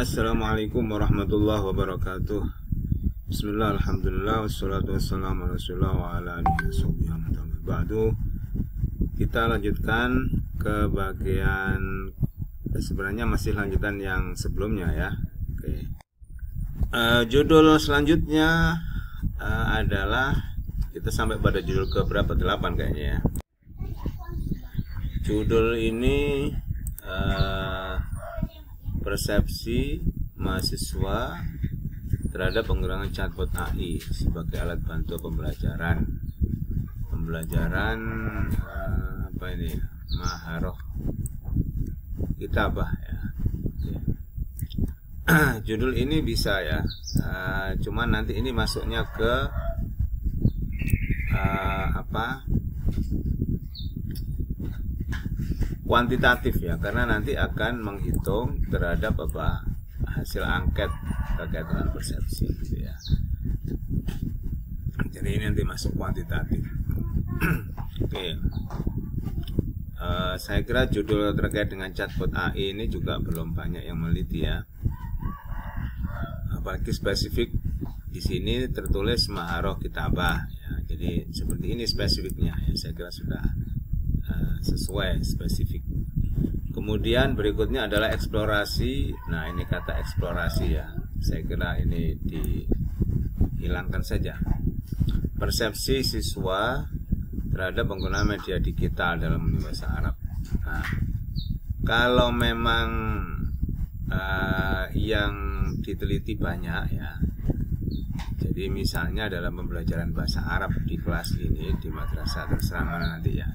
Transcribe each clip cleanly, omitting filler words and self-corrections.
Assalamualaikum warahmatullahi wabarakatuh. Bismillah, alhamdulillah, wassalatu wassalamu ala rasulillah wa ala alihi washabihi ba'du. Kita lanjutkan ke bagian, sebenarnya masih lanjutan yang sebelumnya ya. Oke. Judul selanjutnya adalah, kita sampai pada judul ke berapa? 8 kayaknya ya. Judul ini persepsi mahasiswa terhadap penggunaan chatbot AI sebagai alat bantu pembelajaran apa ini, maharoh kitabah ya. Judul ini bisa ya, cuman nanti ini masuknya ke kuantitatif ya, karena nanti akan menghitung terhadap hasil angket terkait dengan persepsi gitu ya. Jadi ini nanti masuk kuantitatif. Oke. Saya kira judul terkait dengan chatbot AI ini juga belum banyak yang meneliti ya. Apalagi spesifik di sini tertulis maharoh kitabah ya. Jadi seperti ini spesifiknya ya, saya kira sudah sesuai spesifik. Kemudian berikutnya adalah eksplorasi. Nah, ini kata eksplorasi ya, saya kira ini dihilangkan saja. Persepsi siswa terhadap penggunaan media digital dalam bahasa Arab. Nah, kalau memang yang diteliti banyak ya, jadi misalnya dalam pembelajaran bahasa Arab di kelas ini di madrasah, terserah mana nanti ya,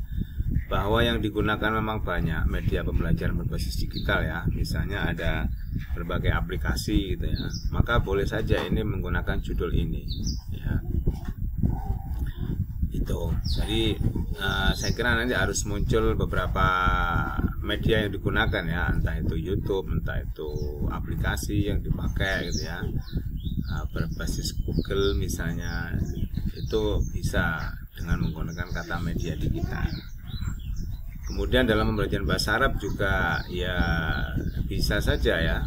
bahwa yang digunakan memang banyak media pembelajaran berbasis digital ya, misalnya ada berbagai aplikasi gitu ya, maka boleh saja ini menggunakan judul ini ya. Itu jadi saya kira nanti harus muncul beberapa media yang digunakan ya, entah itu YouTube, entah itu aplikasi yang dipakai gitu ya, berbasis Google misalnya, itu bisa dengan menggunakan kata media digital. Kemudian dalam pembelajaran bahasa Arab juga ya bisa saja ya.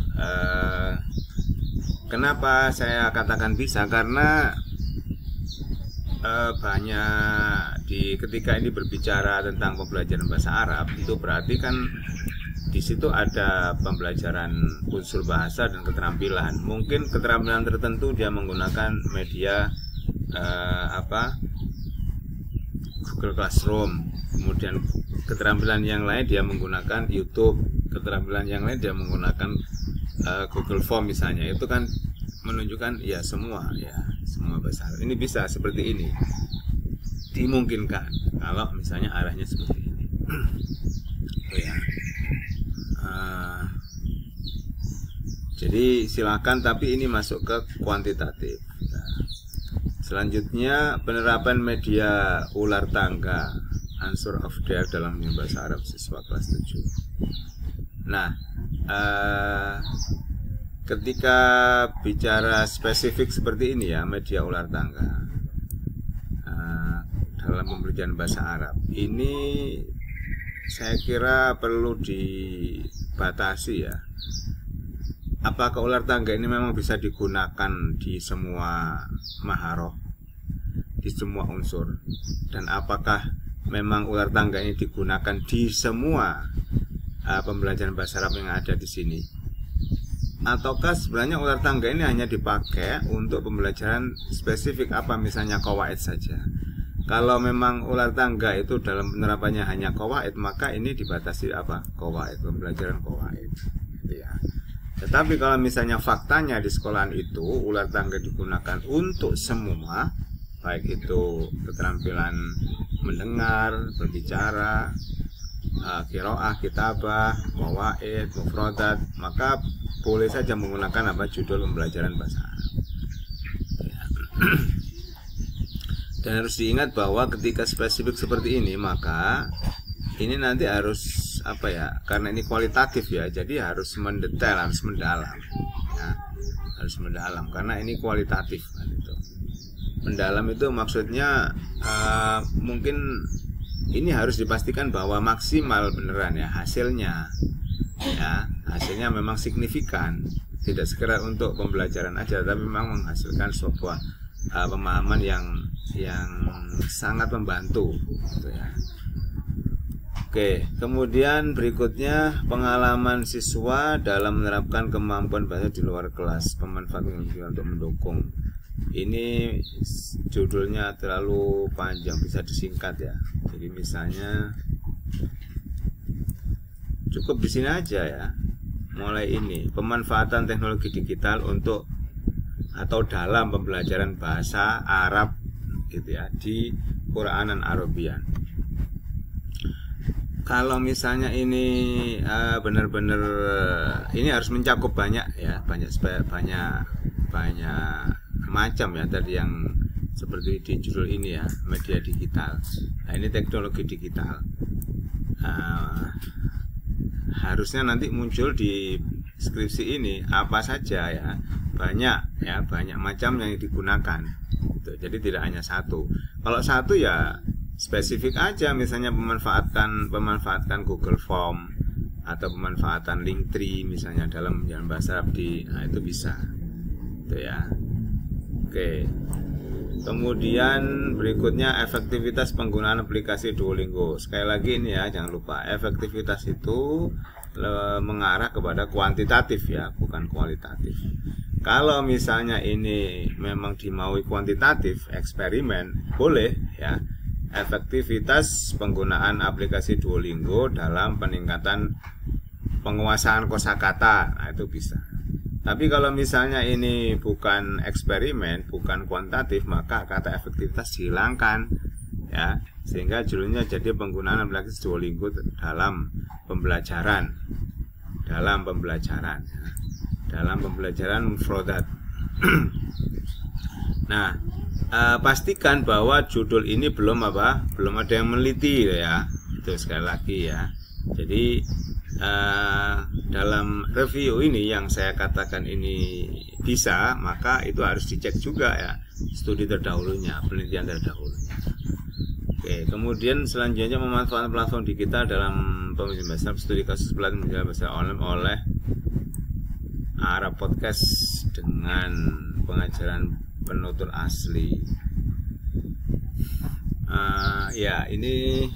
Kenapa saya katakan bisa? Karena banyak ketika ini berbicara tentang pembelajaran bahasa Arab, itu berarti kan di situ ada pembelajaran unsur bahasa dan keterampilan. Mungkin keterampilan tertentu dia menggunakan media Google Classroom, kemudian keterampilan yang lain dia menggunakan YouTube, keterampilan yang lain dia menggunakan Google Form misalnya. Itu kan menunjukkan ya semua bahasa Arab. Ini bisa seperti ini, dimungkinkan kalau misalnya arahnya seperti ini. Ya. Jadi silakan, tapi ini masuk ke kuantitatif. Selanjutnya penerapan media ular tangga, answer of dare dalam bahasa Arab siswa kelas 7. Nah, ketika bicara spesifik seperti ini ya, media ular tangga dalam pembelajaran bahasa Arab, ini saya kira perlu dibatasi ya. Apakah ular tangga ini memang bisa digunakan di semua maharoh, di semua unsur, dan apakah memang ular tangga ini digunakan di semua pembelajaran bahasa Arab yang ada di sini, ataukah sebenarnya ular tangga ini hanya dipakai untuk pembelajaran spesifik misalnya qawaid saja. Kalau memang ular tangga itu dalam penerapannya hanya qawaid, maka ini dibatasi qawaid, pembelajaran qawaid ya. Tetapi kalau misalnya faktanya di sekolahan itu ular tangga digunakan untuk semua, baik itu keterampilan mendengar, berbicara, qiraah, kitabah, qawaid, mufradat, maka boleh saja menggunakan judul pembelajaran bahasa Arab ya. Dan harus diingat bahwa ketika spesifik seperti ini, maka ini nanti harus karena ini kualitatif ya, jadi harus mendetail, harus mendalam ya, harus mendalam karena ini kualitatif kan itu. Mendalam itu maksudnya mungkin ini harus dipastikan bahwa maksimal beneran ya hasilnya, ya hasilnya memang signifikan. tidak sekedar untuk pembelajaran aja, tapi memang menghasilkan sebuah pemahaman yang sangat membantu gitu ya. Oke, kemudian berikutnya pengalaman siswa dalam menerapkan kemampuan bahasa di luar kelas, pemanfaatan untuk mendukung. Ini judulnya terlalu panjang, bisa disingkat ya. Jadi misalnya cukup di sini aja ya. Mulai ini, pemanfaatan teknologi digital untuk atau dalam pembelajaran bahasa Arab gitu ya di Qur'anan Arabian. Kalau misalnya ini benar-benar ini harus mencakup banyak ya, banyak macam ya, tadi yang seperti di judul ini ya, media digital. Nah, ini teknologi digital. Harusnya nanti muncul di skripsi ini apa saja ya, banyak macam yang digunakan gitu. Jadi tidak hanya satu. Kalau satu ya spesifik aja, misalnya pemanfaatkan Google Form atau pemanfaatan Linktree misalnya dalam bahasa Arab nah itu bisa itu ya. Oke, kemudian berikutnya efektivitas penggunaan aplikasi Duolingo. Sekali lagi ini ya, jangan lupa efektivitas itu mengarah kepada kuantitatif ya, bukan kualitatif. Kalau misalnya ini memang dimaui kuantitatif, eksperimen, boleh ya, efektivitas penggunaan aplikasi Duolingo dalam peningkatan penguasaan kosakata, nah itu bisa. Tapi kalau misalnya ini bukan eksperimen, bukan kuantitatif, maka kata efektivitas dihilangkan ya, sehingga judulnya jadi penggunaan aplikasi Duolingo dalam pembelajaran mufradat. Nah, pastikan bahwa judul ini belum ada yang meneliti ya, itu sekali lagi ya. Jadi dalam review ini yang saya katakan ini bisa, maka itu harus dicek juga ya, studi terdahulunya, penelitian terdahulunya. Oke, kemudian selanjutnya memanfaatkan platform digital dalam pembelajaran bahasa, studi kasus pelatihan bahasa online oleh Arab Podcast dengan pengajaran penutur asli. Ya, ini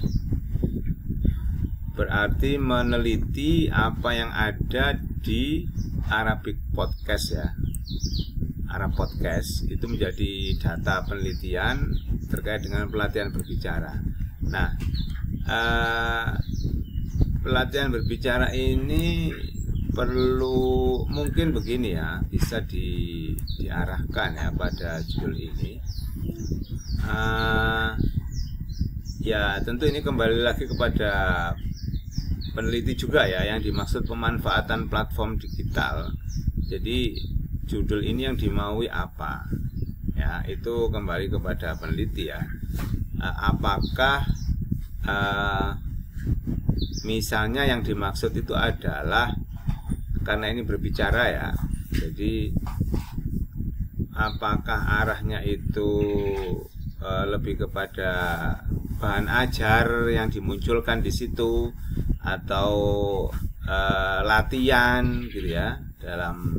berarti meneliti apa yang ada di Arabic Podcast ya. Arab Podcast itu menjadi data penelitian terkait dengan pelatihan berbicara. Nah, pelatihan berbicara ini perlu mungkin begini ya, bisa diarahkan ya pada judul ini. Ya tentu ini kembali lagi kepada peneliti juga ya, yang dimaksud pemanfaatan platform digital. Jadi judul ini yang dimaui apa ya, itu kembali kepada peneliti ya. Apakah misalnya yang dimaksud itu adalah karena ini berbicara ya, jadi apakah arahnya itu lebih kepada bahan ajar yang dimunculkan di situ, atau latihan gitu ya dalam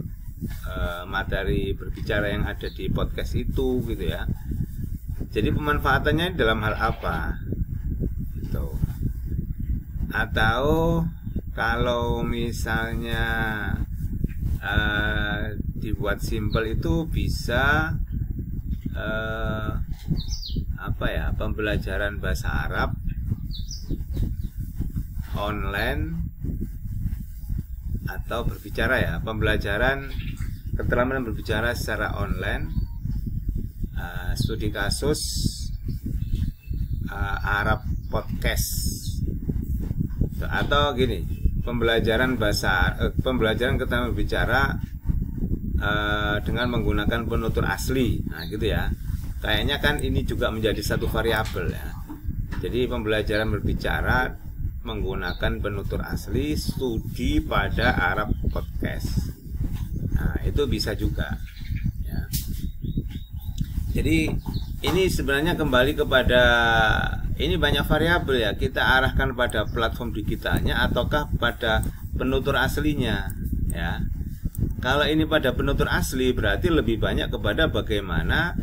materi berbicara yang ada di podcast itu gitu ya. Jadi pemanfaatannya dalam hal apa gitu. Atau kalau misalnya dibuat simpel itu bisa pembelajaran bahasa Arab online atau berbicara ya, pembelajaran keterampilan berbicara secara online, studi kasus Arab Podcast, atau gini, pembelajaran keterampilan berbicara dengan menggunakan penutur asli. Nah gitu ya, kayaknya kan ini juga menjadi satu variabel ya. Jadi pembelajaran berbicara menggunakan penutur asli, studi pada Arab Podcast. Nah itu bisa juga ya. Jadi ini sebenarnya kembali kepada, ini banyak variabel ya, kita arahkan pada platform digitalnya ataukah pada penutur aslinya ya. Kalau ini pada penutur asli berarti lebih banyak kepada bagaimana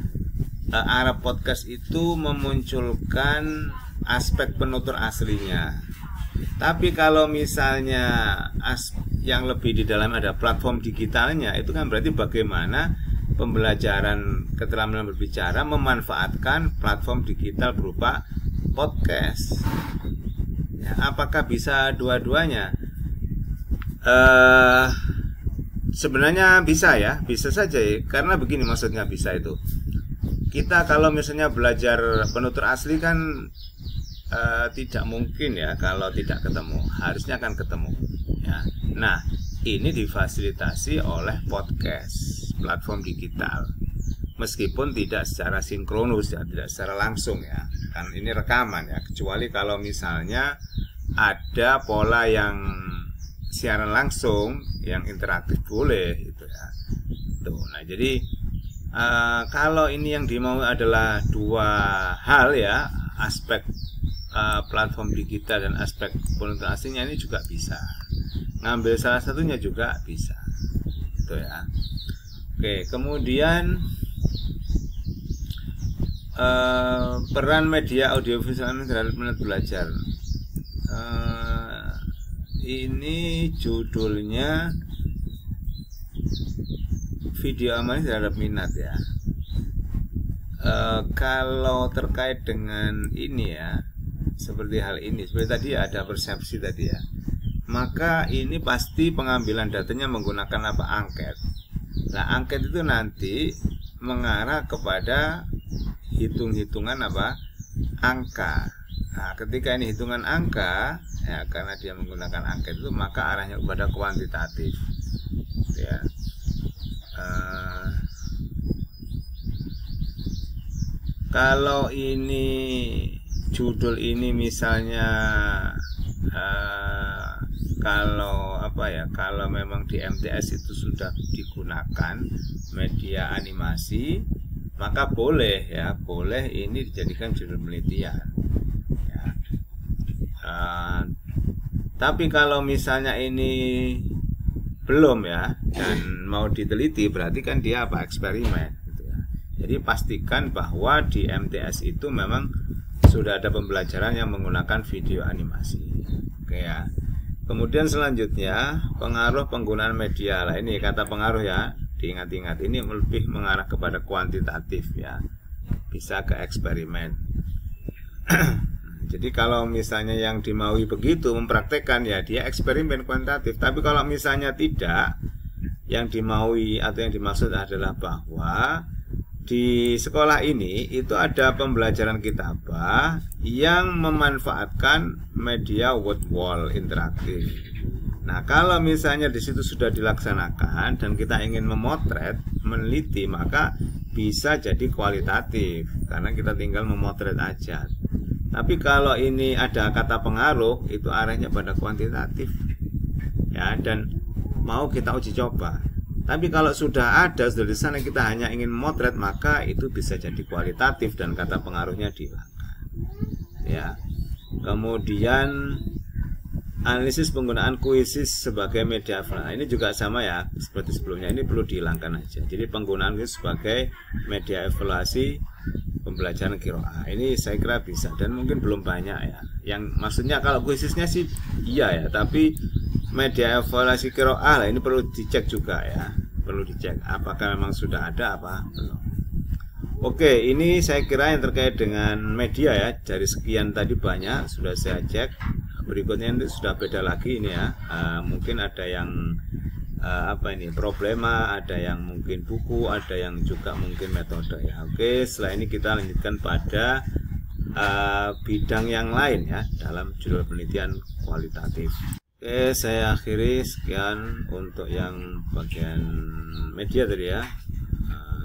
Arab Podcast itu memunculkan aspek penutur aslinya. Tapi kalau misalnya yang lebih di dalam ada platform digitalnya, itu kan berarti bagaimana pembelajaran keterampilan berbicara memanfaatkan platform digital berupa podcast. Ya, apakah bisa dua-duanya? Sebenarnya bisa ya, bisa saja ya. Karena begini maksudnya bisa itu. Kita kalau misalnya belajar penutur asli kan tidak mungkin ya kalau tidak ketemu, harusnya akan ketemu ya. Nah, ini difasilitasi oleh podcast, platform digital. Meskipun tidak secara sinkronus ya, tidak secara langsung ya. Kan ini rekaman ya, kecuali kalau misalnya ada pola yang siaran langsung yang interaktif boleh gitu ya. Tuh. Nah, jadi kalau ini yang dimau adalah dua hal ya, aspek platform digital dan aspek penutur aslinya, ini juga bisa. Ngambil salah satunya juga bisa. Gitu ya. Oke, kemudian peran media audiovisual terhadap minat belajar. Ini judulnya video amali terhadap minat ya. Kalau terkait dengan ini ya, seperti hal ini, seperti tadi ada persepsi tadi ya, maka ini pasti pengambilan datanya menggunakan apa? Angket. Nah, angket itu nanti mengarah kepada hitung-hitungan apa? Angka. Nah, ketika ini hitungan angka ya, karena dia menggunakan angket itu, maka arahnya kepada kuantitatif ya. Kalau ini judul ini misalnya kalau apa ya, kalau memang di MTS itu sudah digunakan media animasi, maka boleh ya, boleh ini dijadikan judul penelitian ya. Tapi kalau misalnya ini belum ya dan mau diteliti, berarti kan dia apa? Eksperimen gitu ya. Jadi pastikan bahwa di MTS itu memang sudah ada pembelajaran yang menggunakan video animasi. Oke ya. Kemudian selanjutnya pengaruh penggunaan media. Lah ini kata pengaruh ya, diingat-ingat, ini lebih mengarah kepada kuantitatif ya. Bisa ke eksperimen. Jadi kalau misalnya yang dimaui begitu mempraktekkan ya, dia eksperimen kuantitatif. Tapi kalau misalnya tidak, yang dimaui atau yang dimaksud adalah bahwa di sekolah ini itu ada pembelajaran kitabah yang memanfaatkan media word wall interaktif. Nah, kalau misalnya di situ sudah dilaksanakan dan kita ingin memotret, meneliti, maka bisa jadi kualitatif karena kita tinggal memotret aja. Tapi kalau ini ada kata pengaruh, itu arahnya pada kuantitatif ya, dan mau kita uji coba. Tapi kalau sudah di sana kita hanya ingin memotret, maka itu bisa jadi kualitatif dan kata pengaruhnya dihilangkan ya. Kemudian analisis penggunaan kuisis sebagai media evaluasi. Nah, ini juga sama ya seperti sebelumnya, ini perlu dihilangkan aja. Jadi penggunaan kuisis sebagai media evaluasi pembelajaran qiraah, ini saya kira bisa dan mungkin belum banyak ya. Yang maksudnya kalau kuisisnya sih iya ya, tapi media evaluasi qiraah ini perlu dicek juga ya, perlu dicek apakah memang sudah ada apa belum. Oke, ini saya kira yang terkait dengan media ya. Dari sekian tadi banyak sudah saya cek. Berikutnya ini sudah beda lagi ini ya. Mungkin ada yang apa ini problema, ada yang mungkin buku, ada yang juga mungkin metode ya. Oke, setelah ini kita lanjutkan pada bidang yang lain ya dalam judul penelitian kualitatif. Oke, saya akhiri sekian untuk yang bagian media tadi ya.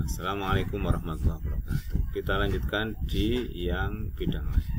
Assalamualaikum warahmatullahi wabarakatuh. Kita lanjutkan di yang bidang lain.